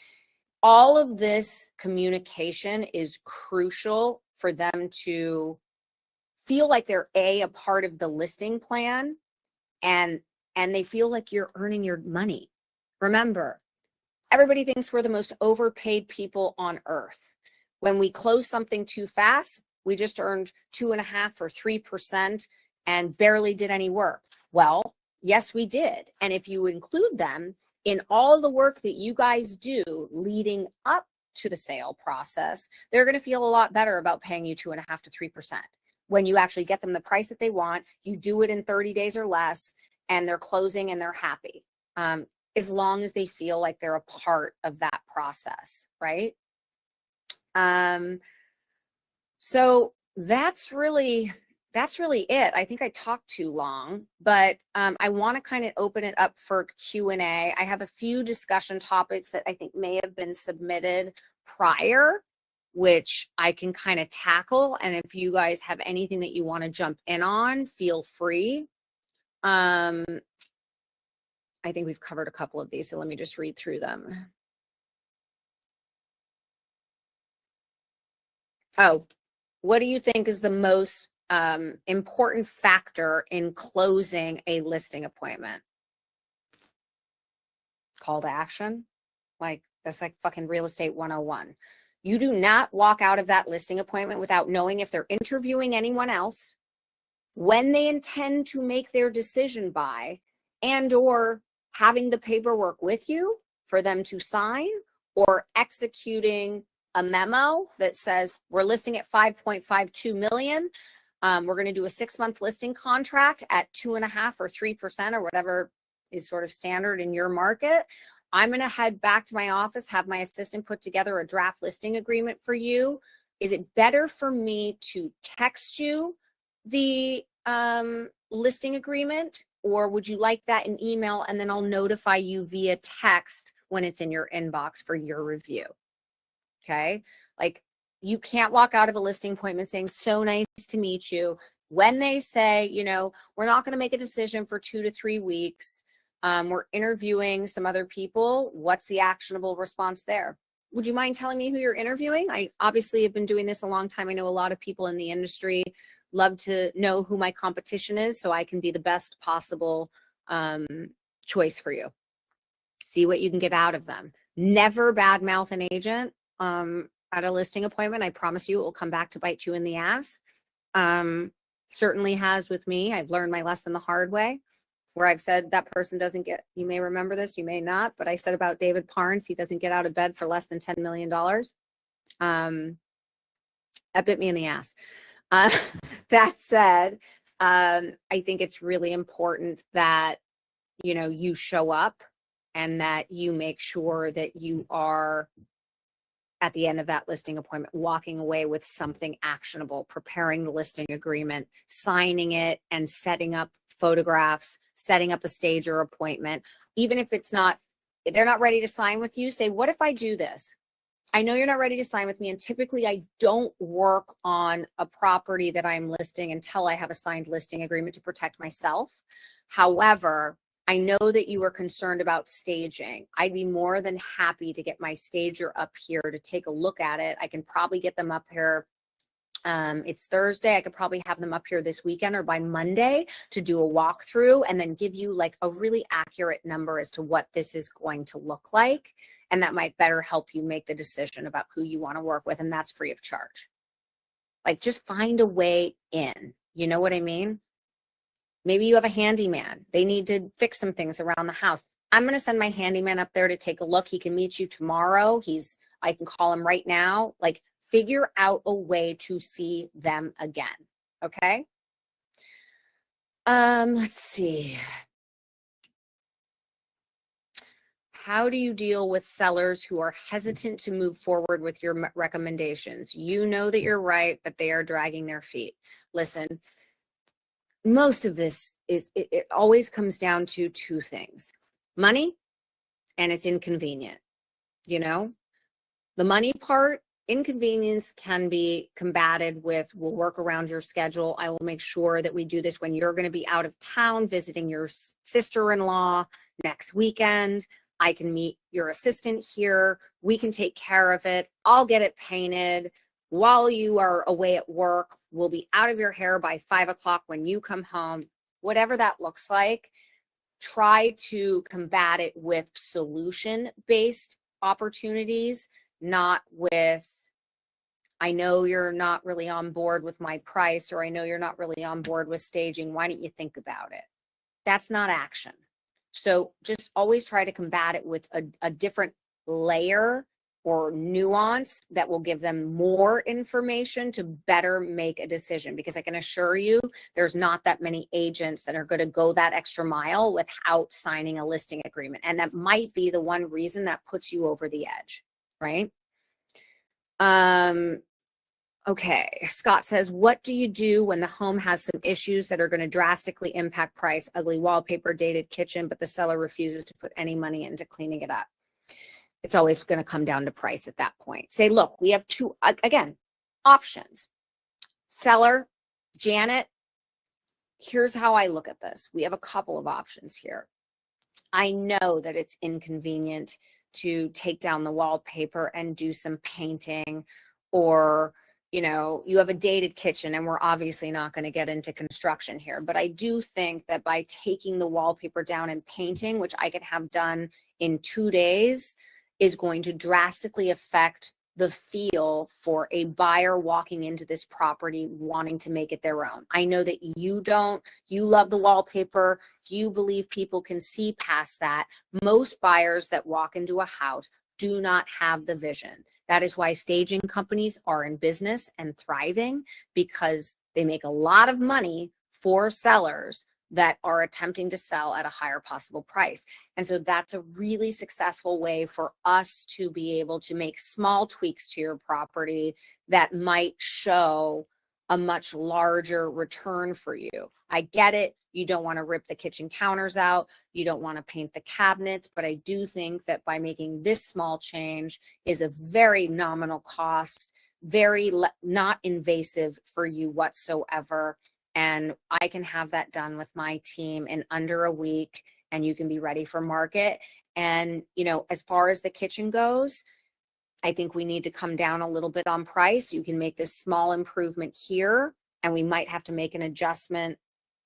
all of this communication is crucial for them to feel like they're a part of the listing plan, and they feel like you're earning your money. Remember, everybody thinks we're the most overpaid people on earth. When we close something too fast, we just earned 2.5% or 3% and barely did any work. Well, yes, we did. And if you include them in all the work that you guys do leading up to the sale process, they're going to feel a lot better about paying you 2.5% to 3%. When you actually get them the price that they want, you do it in 30 days or less, and they're closing and they're happy, as long as they feel like they're a part of that process, right? So that's really it. I think I talked too long, but I want to kind of open it up for Q&A. I have a few discussion topics that I think may have been submitted prior, which I can kind of tackle. And if you guys have anything that you want to jump in on, feel free. I think we've covered a couple of these, so let me just read through them. Oh, what do you think is the most important factor in closing a listing appointment? Call to action. Like, that's like fucking real estate 101. You do not walk out of that listing appointment without knowing if they're interviewing anyone else, when they intend to make their decision by, and or having the paperwork with you for them to sign, or executing a memo that says we're listing at 5.52 million. We're going to do a 6-month listing contract at 2.5% or 3% or whatever is sort of standard in your market. I'm going to head back to my office, have my assistant put together a draft listing agreement for you. Is it better for me to text you the listing agreement, or would you like that in email, and then I'll notify you via text when it's in your inbox for your review? Okay. Like, you can't walk out of a listing appointment saying, so nice to meet you. When they say, you know, we're not going to make a decision for 2 to 3 weeks. We're interviewing some other people. What's the actionable response there? Would you mind telling me who you're interviewing? I obviously have been doing this a long time. I know a lot of people in the industry. Love to know who my competition is so I can be the best possible choice for you. See what you can get out of them. Never badmouth an agent at a listing appointment. I promise you it will come back to bite you in the ass. Certainly has with me. I've learned my lesson the hard way, where I've said that person doesn't get, you may remember this, you may not, but I said about David Parnes, he doesn't get out of bed for less than $10 million. That bit me in the ass. That said, I think it's really important that, you know, you show up and that you make sure that you are, at the end of that listing appointment, walking away with something actionable, preparing the listing agreement, signing it, and setting up photographs, setting up a stager appointment. Even if it's not, they're not ready to sign with you, say, what if I do this? I know you're not ready to sign with me, and typically I don't work on a property that I'm listing until I have a signed listing agreement to protect myself. However, I know that you are concerned about staging. I'd be more than happy to get my stager up here to take a look at it. I can probably get them up here. It's Thursday. I could probably have them up here this weekend or by Monday to do a walkthrough and then give you like a really accurate number as to what this is going to look like. And that might better help you make the decision about who you want to work with. And that's free of charge. Like, just find a way in. You know what I mean? Maybe you have a handyman. They need to fix some things around the house. I'm going to send my handyman up there to take a look. He can meet you tomorrow. I can call him right now. Like, figure out a way to see them again. Okay. Let's see. How do you deal with sellers who are hesitant to move forward with your recommendations? You know that you're right, but they are dragging their feet. Listen, most of this it always comes down to 2 things: money, and it's inconvenient. You know, the money part, inconvenience can be combated with, we'll work around your schedule. I will make sure that we do this when you're going to be out of town visiting your sister-in-law next weekend. I can meet your assistant here. We can take care of it. I'll get it painted while you are away at work. We'll be out of your hair by 5 o'clock when you come home. Whatever that looks like, try to combat it with solution-based opportunities, not with, I know you're not really on board with my price, or I know you're not really on board with staging. Why don't you think about it? That's not action. So just always try to combat it with a different layer or nuance that will give them more information to better make a decision. Because I can assure you, there's not that many agents that are going to go that extra mile without signing a listing agreement. And that might be the one reason that puts you over the edge, right? Okay, Scott says, what do you do when the home has some issues that are going to drastically impact price? Ugly wallpaper, dated kitchen, but the seller refuses to put any money into cleaning it up. It's always going to come down to price at that point. Say, look, we have 2, again, options. Seller, Janet, here's how I look at this. We have a couple of options here. I know that it's inconvenient to take down the wallpaper and do some painting, or you know, you have a dated kitchen, and we're obviously not going to get into construction here, but I do think that by taking the wallpaper down and painting, which I could have done in 2 days, is going to drastically affect the feel for a buyer walking into this property wanting to make it their own. I know that you don't, you love the wallpaper, you believe people can see past that. Most buyers that walk into a house do not have the vision. That is why staging companies are in business and thriving, because they make a lot of money for sellers that are attempting to sell at a higher possible price. And so that's a really successful way for us to be able to make small tweaks to your property that might show a much larger return for you. I get it. You don't want to rip the kitchen counters out. You don't want to paint the cabinets, but I do think that by making this small change is a very nominal cost, very not invasive for you whatsoever. And I can have that done with my team in under a week, and you can be ready for market. And, you know, as far as the kitchen goes, I think we need to come down a little bit on price. You can make this small improvement here, and we might have to make an adjustment,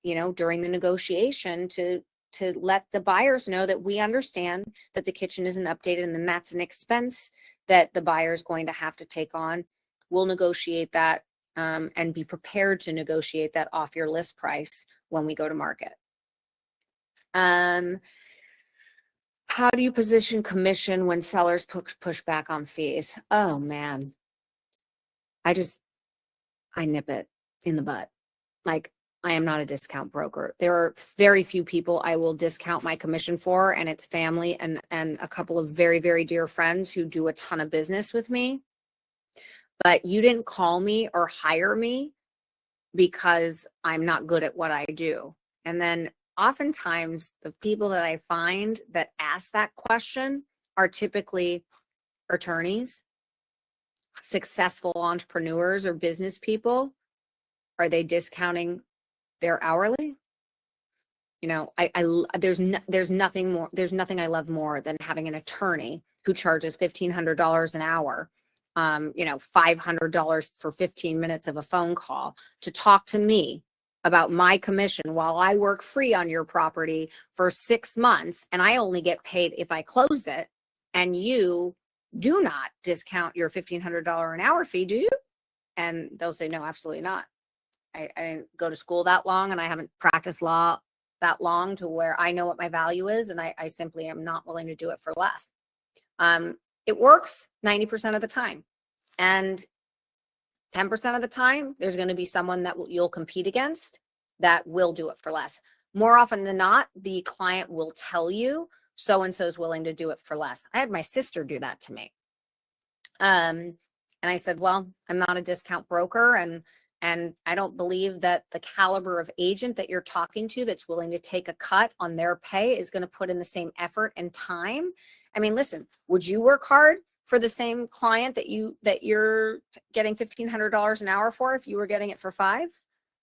you know, during the negotiation to let the buyers know that we understand that the kitchen isn't updated, and then that's an expense that the buyer is going to have to take on. We'll negotiate that and be prepared to negotiate that off your list price when we go to market. How do you position commission when sellers push back on fees? Oh man, I nip it in the butt. Like, I am not a discount broker. There are very few people I will discount my commission for, and it's family and a couple of very, very dear friends who do a ton of business with me. But you didn't call me or hire me because I'm not good at what I do. And then oftentimes the people that I find that ask that question are typically attorneys, successful entrepreneurs, or business people. Are they discounting their hourly? You know, there's nothing I love more than having an attorney who charges $1,500 an hour, you know, $500 for 15 minutes of a phone call to talk to me about my commission while I work free on your property for 6 months, and I only get paid if I close it, and you do not discount your $1,500 an hour fee, do you? And they'll say, no, absolutely not. I didn't go to school that long, and I haven't practiced law that long to where I know what my value is, and I simply am not willing to do it for less. It works 90% of the time, and 10% of the time, there's going to be someone that you'll compete against that will do it for less. More often than not, the client will tell you so-and-so is willing to do it for less. I had my sister do that to me. And I said, well, I'm not a discount broker, and I don't believe that the caliber of agent that you're talking to that's willing to take a cut on their pay is going to put in the same effort and time. I mean, listen, would you work hard for the same client that you're getting $1,500 an hour for if you were getting it for $5?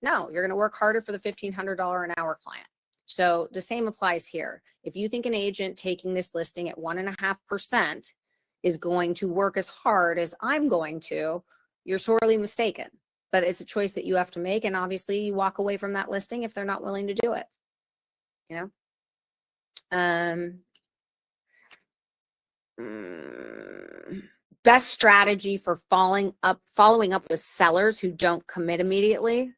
No, you're going to work harder for the $1,500 an hour client. So the same applies here. If you think an agent taking this listing at 1.5% is going to work as hard as I'm going to, you're sorely mistaken. But it's a choice that you have to make, and obviously you walk away from that listing if they're not willing to do it. You know. Best strategy for following up with sellers who don't commit immediately.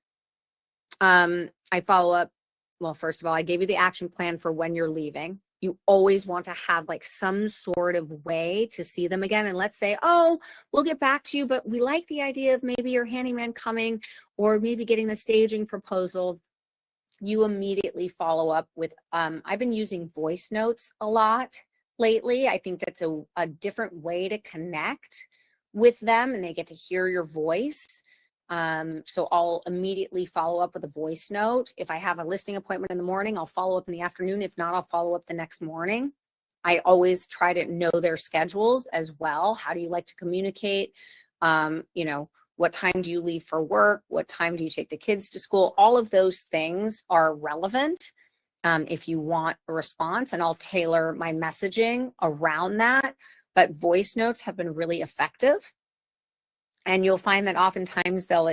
I follow up. Well, first of all, I gave you the action plan for when you're leaving. You always want to have like some sort of way to see them again. And let's say, oh, we'll get back to you, but we like the idea of maybe your handyman coming or maybe getting the staging proposal. You immediately follow up with, I've been using voice notes a lot lately. I think that's a different way to connect with them, and they get to hear your voice. So I'll immediately follow up with a voice note. If I have a listing appointment in the morning, I'll follow up in the afternoon. If not, I'll follow up the next morning. I always try to know their schedules as well. How do you like to communicate? You know, what time do you leave for work? What time do you take the kids to school? All of those things are relevant if you want a response, and I'll tailor my messaging around that. But voice notes have been really effective. And you'll find that oftentimes they'll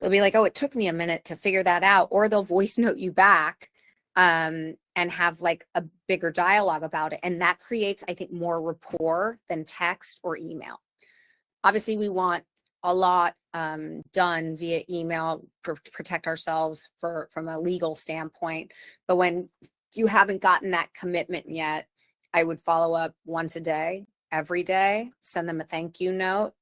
be like, oh, it took me a minute to figure that out, or they'll voice note you back and have like a bigger dialogue about it. And that creates, I think, more rapport than text or email. Obviously, we want a lot done via email to protect ourselves from a legal standpoint. But when you haven't gotten that commitment yet, I would follow up once a day, every day, send them a thank you note,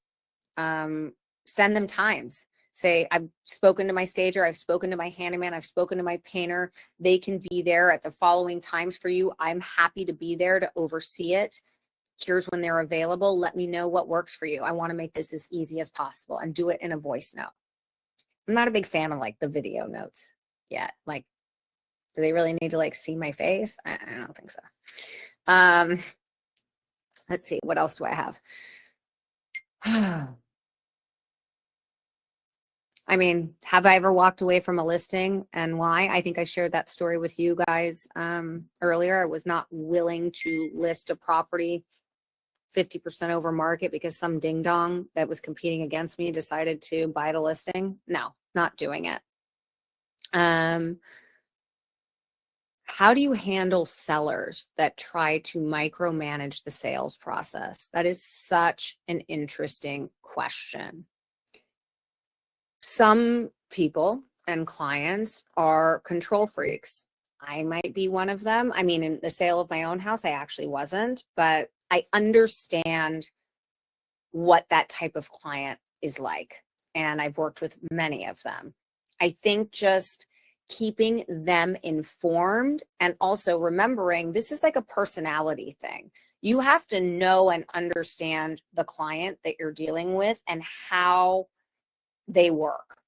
send them times. Say, I've spoken to my stager, I've spoken to my handyman, I've spoken to my painter. They can be there at the following times for you. I'm happy to be there to oversee it. Here's when they're available. Let me know what works for you. I want to make this as easy as possible, and do it in a voice note. I'm not a big fan of like the video notes yet. Like, do they really need to like see my face? I don't think so. Let's see, what else do I have? I mean, have I ever walked away from a listing, and why? I think I shared that story with you guys earlier. I was not willing to list a property 50% over market because some ding dong that was competing against me decided to buy the listing. No, not doing it. How do you handle sellers that try to micromanage the sales process? That is such an interesting question. Some people and clients are control freaks. I might be one of them. I mean, in the sale of my own house, I actually wasn't, but I understand what that type of client is like. And I've worked with many of them. I think just keeping them informed, and also remembering this is like a personality thing. You have to know and understand the client that you're dealing with and how they work.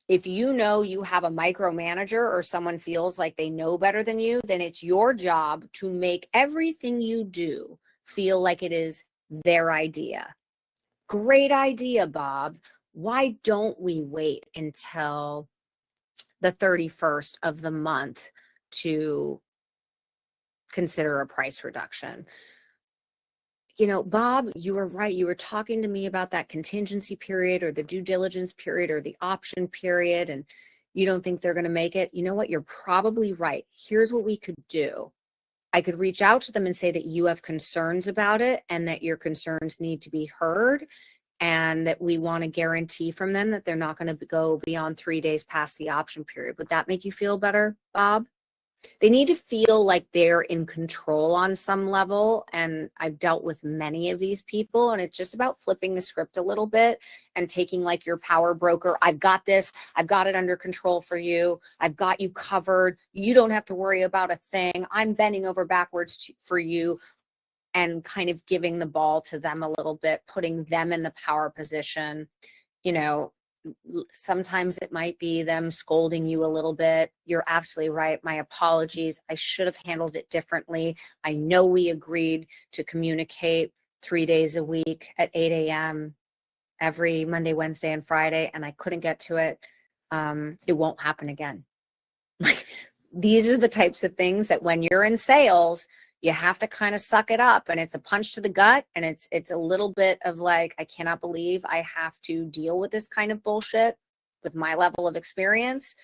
If you know you have a micromanager or someone feels like they know better than you, then it's your job to make everything you do feel like it is their idea. Great idea, Bob. Why don't we wait until the 31st of the month to consider a price reduction? You know, Bob, you were right. You were talking to me about that contingency period or the due diligence period or the option period, and you don't think they're going to make it. You know what? You're probably right. Here's what we could do. I could reach out to them and say that you have concerns about it and that your concerns need to be heard, and that we want to guarantee from them that they're not going to go beyond 3 days past the option period. Would that make you feel better, Bob? They need to feel like they're in control on some level. And I've dealt with many of these people, and it's just about flipping the script a little bit and taking like your power broker. I've got this. I've got it under control for you. I've got you covered. You don't have to worry about a thing. I'm bending over backwards for you, and kind of giving the ball to them a little bit, putting them in the power position. You know, sometimes it might be them scolding you a little bit. You're absolutely right. My apologies. I should have handled it differently. I know we agreed to communicate 3 days a week at 8 a.m. every Monday, Wednesday, and Friday, and I couldn't get to it. It won't happen again. These are the types of things that when you're in sales, you have to kind of suck it up, and it's a punch to the gut, and it's a little bit of like, I cannot believe I have to deal with this kind of bullshit with my level of experience,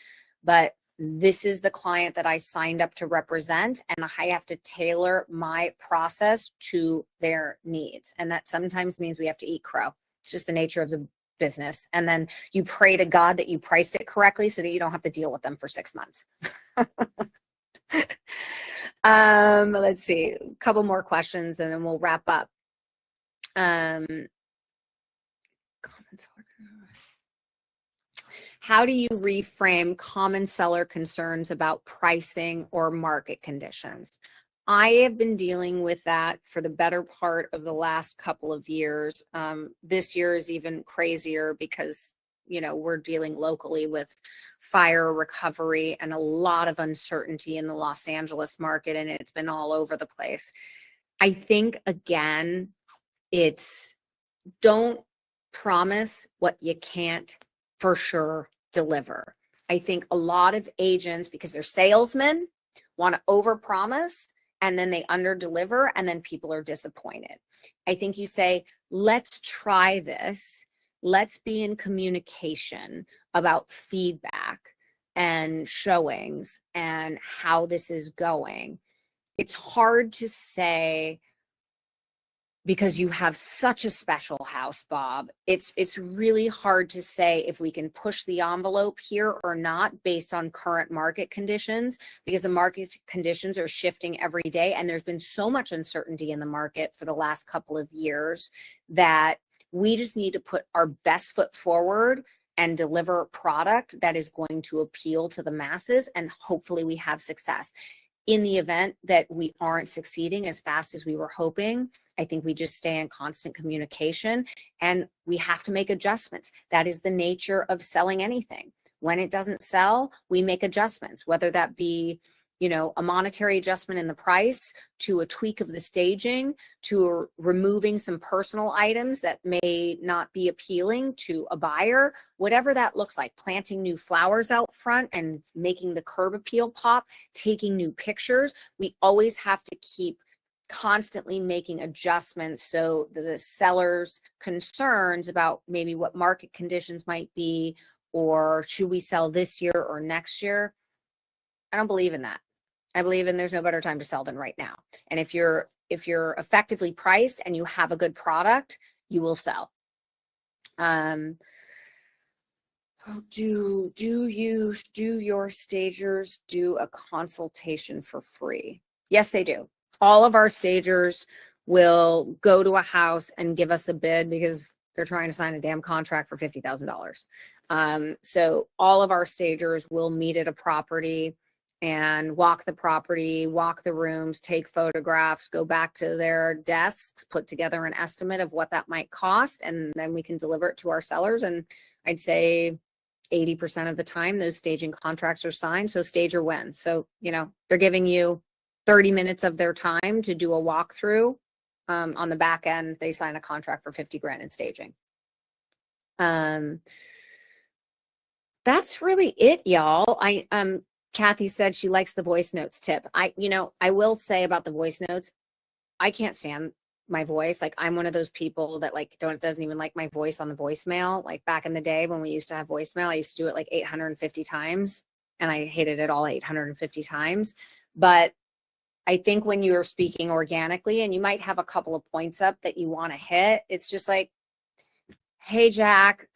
but this is the client that I signed up to represent, and I have to tailor my process to their needs. And that sometimes means we have to eat crow. It's just the nature of the business. And then you pray to God that you priced it correctly so that you don't have to deal with them for 6 months. Let's see, a couple more questions and then we'll wrap up. How do you reframe common seller concerns about pricing or market conditions? I have been dealing with that for the better part of the last couple of years. This year is even crazier because, you know, we're dealing locally with fire recovery and a lot of uncertainty in the Los Angeles market, and it's been all over the place. I think, again, it's don't promise what you can't for sure deliver. I think a lot of agents, because they're salesmen, want to overpromise and then they underdeliver, and then people are disappointed. I think you say, let's try this. let's be in communication about feedback and showings and how this is going. It's hard to say because you have such a special house, Bob. It's really hard to say if we can push the envelope here or not based on current market conditions, because the market conditions are shifting every day, and there's been so much uncertainty in the market for the last couple of years that we just need to put our best foot forward and deliver a product that is going to appeal to the masses, and hopefully we have success. In the event that we aren't succeeding as fast as we were hoping, I think we just stay in constant communication, and we have to make adjustments. That is the nature of selling anything. When it doesn't sell, we make adjustments, whether that be, a monetary adjustment in the price, to a tweak of the staging, to removing some personal items that may not be appealing to a buyer, whatever that looks like. Planting new flowers out front and making the curb appeal pop, taking new pictures. We always have to keep constantly making adjustments so the seller's concerns about maybe what market conditions might be, or should we sell this year or next year, I don't believe in that. I believe in there's no better time to sell than right now. And if you're effectively priced and you have a good product, you will sell. Do your stagers do a consultation for free? Yes, they do. All of our stagers will go to a house and give us a bid because they're trying to sign a damn contract for $50,000. So all of our stagers will meet at a property and walk the property, walk the rooms, take photographs, go back to their desks, put together an estimate of what that might cost, and then we can deliver it to our sellers. And I'd say 80% of the time those staging contracts are signed, so stager wins. So, they're giving you 30 minutes of their time to do a walkthrough. On the back end, they sign a contract for 50 grand in staging. That's really it, y'all. Kathy said she likes the voice notes tip. I will say about the voice notes, I can't stand my voice. Like, I'm one of those people that doesn't even like my voice on the voicemail. Like back in the day when we used to have voicemail, I used to do it like 850 times, and I hated it all 850 times. But I think when you're speaking organically and you might have a couple of points up that you want to hit, it's just like, hey, Jack,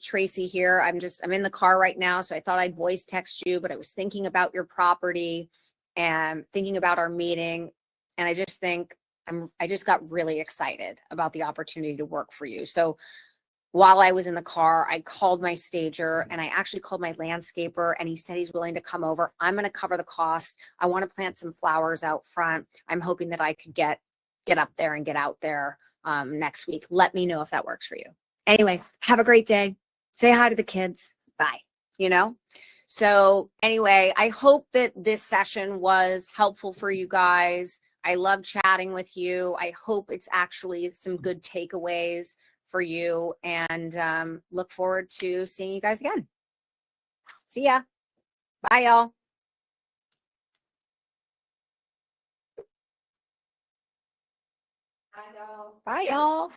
Tracy here. I'm in the car right now, so I thought I'd voice text you, but I was thinking about your property and thinking about our meeting. And I just think I just got really excited about the opportunity to work for you. So while I was in the car, I called my stager, and I actually called my landscaper, and he said he's willing to come over. I'm going to cover the cost. I want to plant some flowers out front. I'm hoping that I could get up there and get out there next week. Let me know if that works for you. Anyway, have a great day. Say hi to the kids. Bye. So anyway, I hope that this session was helpful for you guys. I love chatting with you. I hope it's actually some good takeaways for you, and look forward to seeing you guys again. See ya. Bye, y'all. Bye, y'all.